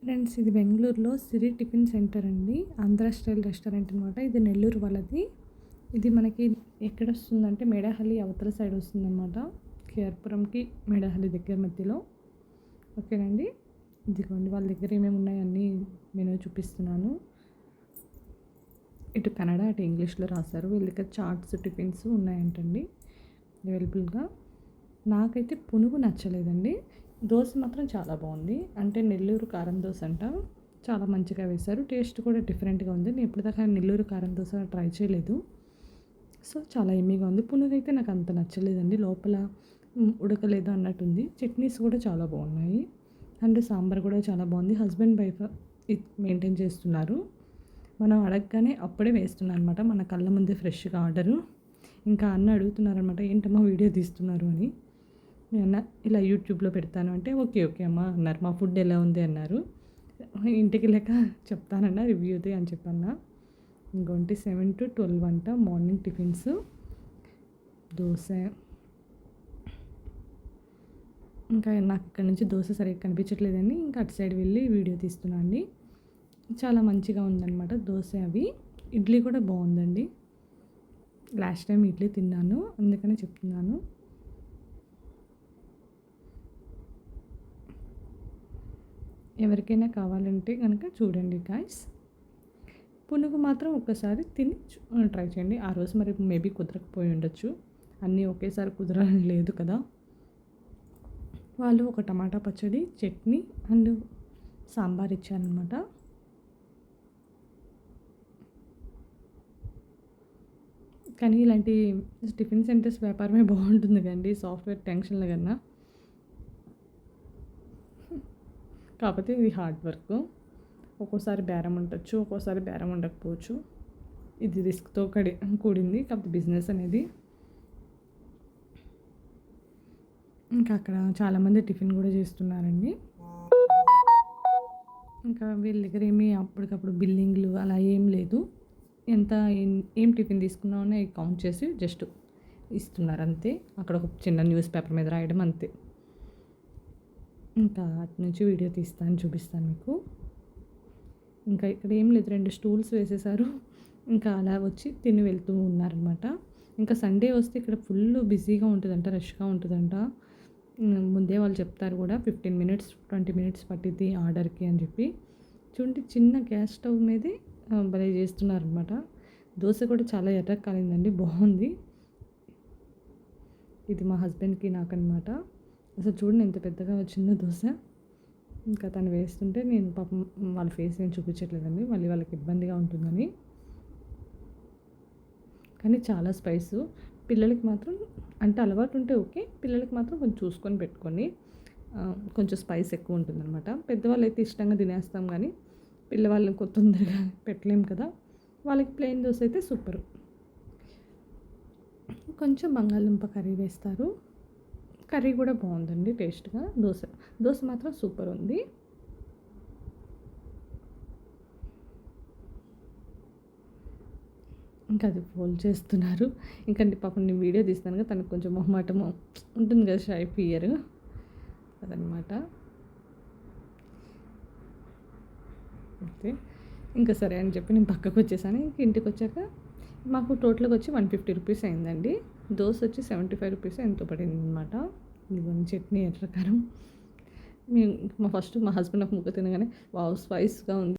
Friends, ఇది బెంగుళూరులో సిరి tiffin centre అండి. ఆంధ్ర స్టైల్ రెస్టారెంట్ అనమాట. ఇది నెల్లూరు వాళ్ళది. ఇది మనకి ఎక్కడొస్తుందంటే మేడాహల్లి అవతల సైడ్ వస్తుందనమాట. కేఆర్పురంకి మేడాహల్లి దగ్గర మధ్యలో. ఓకేనండి. ఇదిగోండి వాళ్ళ దగ్గర ఏమేమి ఉన్నాయో అన్నీ మెనూ చూపిస్తున్నాను. ఇటు కన్నడ అటు ఇంగ్లీష్లో రాశారు. వీళ్ళ దగ్గర చాట్స్ టిఫిన్స్ ఉన్నాయంటండి అవైలబుల్గా. నాకైతే పునుగు నచ్చలేదండి. దోశ మాత్రం చాలా బాగుంది. అంటే నెల్లూరు కారం దోశ అంట. చాలా మంచిగా వేశారు. టేస్ట్ కూడా డిఫరెంట్గా ఉంది. నేను ఇప్పటిదాకా నెల్లూరు కారం దోశ ట్రై చేయలేదు. సో చాలా ఎమ్మీగా ఉంది. పునుగు అయితే నాకు అంత నచ్చలేదండి. లోపల ఉడకలేదు అన్నట్టుంది. చట్నీస్ కూడా చాలా బాగున్నాయి. అండ్ సాంబార్ కూడా చాలా బాగుంది. హస్బెండ్ వైఫ్ ఇది మెయింటైన్ చేస్తున్నారు. మనం అడగగానే అప్పుడే వేస్తున్నారు అనమాట. మన కళ్ళ ముందే ఫ్రెష్గా ఆర్డరు. ఇంకా అన్న అడుగుతున్నారనమాట, ఏంటమ్మా వీడియో తీస్తున్నారు అని. అన్న ఇలా యూట్యూబ్లో పెడతాను అంటే ఓకే ఓకే అమ్మా అన్నారు. మా ఫుడ్ ఎలా ఉంది అన్నారు. ఇంటికి వెళ్ళాక చెప్తానన్నా రివ్యూది అని చెప్పన్నా. ఇంకొంటి 7 to 12 అంట మార్నింగ్ టిఫిన్స్. దోశ. ఇంకా నాకు ఇక్కడ నుంచి దోశ సరిగ్గా కనిపించట్లేదని ఇంకా అటు సైడ్ వెళ్ళి వీడియో తీస్తున్నా అండి. చాలా మంచిగా ఉందన్నమాట దోశ అవి. ఇడ్లీ కూడా బాగుందండి. లాస్ట్ టైం ఇడ్లీ తిన్నాను, అందుకనే చెప్తున్నాను. ఎవరికైనా కావాలంటే కనుక చూడండి గాయ్స్. పునుగు మాత్రం ఒక్కసారి తిని ట్రై చేయండి. ఆ రోజు మరి మేబీ కుదరకపోయి ఉండొచ్చు. అన్నీ ఒకేసారి కుదరని లేదు కదా. వాళ్ళు ఒక టమాటా పచ్చడి, చట్నీ అండ్ సాంబార్ ఇచ్చారనమాట. కానీ ఇలాంటి టిఫిన్ సెంటర్స్ వ్యాపారమే బాగుంటుంది కండి సాఫ్ట్వేర్ టెన్షన్ల కన్నా. కాకపోతే ఇది హార్డ్ వర్క్. ఒక్కోసారి బేరం ఉండొచ్చు, ఒక్కోసారి బేరం ఉండకపోవచ్చు. ఇది రిస్క్తో కూడింది. కాకపోతే బిజినెస్ అనేది. ఇంకా అక్కడ చాలామంది టిఫిన్ కూడా చేస్తున్నారండి. ఇంకా వీళ్ళ దగ్గర ఏమీ అప్పటికప్పుడు బిల్లింగ్లు అలా ఏం లేదు. ఎంత ఏం టిఫిన్ తీసుకున్నామో కౌంట్ చేసి జస్ట్ ఇస్తున్నారు అంతే. అక్కడ ఒక చిన్న న్యూస్ పేపర్ మీద రాయడం అంతే. ఇంకా అటు నుంచి వీడియో తీస్తాను, చూపిస్తాను మీకు. ఇంకా ఇక్కడ ఏం లేదు, 2 స్టూల్స్ వేసేసారు. ఇంకా అలా వచ్చి తిని వెళ్తూ ఉన్నారనమాట. ఇంకా సండే వస్తే ఇక్కడ ఫుల్ బిజీగా ఉంటుందంట, రష్గా ఉంటుందంట. ముందే వాళ్ళు చెప్తారు కూడా 15 minutes 20 minutes పట్టిద్ది ఆర్డర్కి అని చెప్పి. చూడండి చిన్న గ్యాస్ స్టవ్ మీదే భలే చేస్తున్నారనమాట. దోశ కూడా చాలా ఎర్రగా కాలిందండి, బాగుంది. ఇది మా హస్బెండ్కి నాకనమాట. అసలు చూడండి ఎంత పెద్దగా వచ్చిందో దోశ. ఇంకా తను వేస్తుంటే నేను పాపం వాళ్ళ ఫేస్ నేను చూపించట్లేదండి, మళ్ళీ వాళ్ళకి ఇబ్బందిగా ఉంటుందని. కానీ చాలా స్పైసు. పిల్లలకి మాత్రం అంటే అలవాటు ఉంటే ఓకే, పిల్లలకి మాత్రం కొంచెం చూసుకొని పెట్టుకోండి. కొంచెం స్పైస్ ఎక్కువ ఉంటుందన్నమాట. పెద్దవాళ్ళు అయితే ఇష్టంగా తినేస్తాం, కానీ పిల్లవాళ్ళని తొందరగా పెట్టలేం కదా. వాళ్ళకి ప్లెయిన్ దోశ అయితే సూపరు. కొంచెం బంగాళదుంప కర్రీ వేస్తారు. కర్రీ కూడా బాగుందండి టేస్ట్గా. దోశ మాత్రం సూపర్ ఉంది. ఇంకా అది ఫోల్డ్ చేస్తున్నారు. ఇంకా పాపం నేను వీడియో తీస్తాను కదా, తనకు కొంచెం మొహమాటము ఉంటుంది కదా, షై ఫియర్ అదనమాట. ఓకే, ఇంకా సరే అని చెప్పి నేను పక్కకు వచ్చేసాను. ఇంక ఇంటికి వచ్చాక మాకు టోటల్గా వచ్చి 150 రూపీస్ అయిందండి. దోశ వచ్చి 75 రూపీస్ ఎంతో పడింది అనమాట. ఇదిగోండి చట్నీ ఎర్రకారం. మా హస్బెండ్ ఒక ముక్క తినగానే వావ్ స్పైస్గా ఉంది.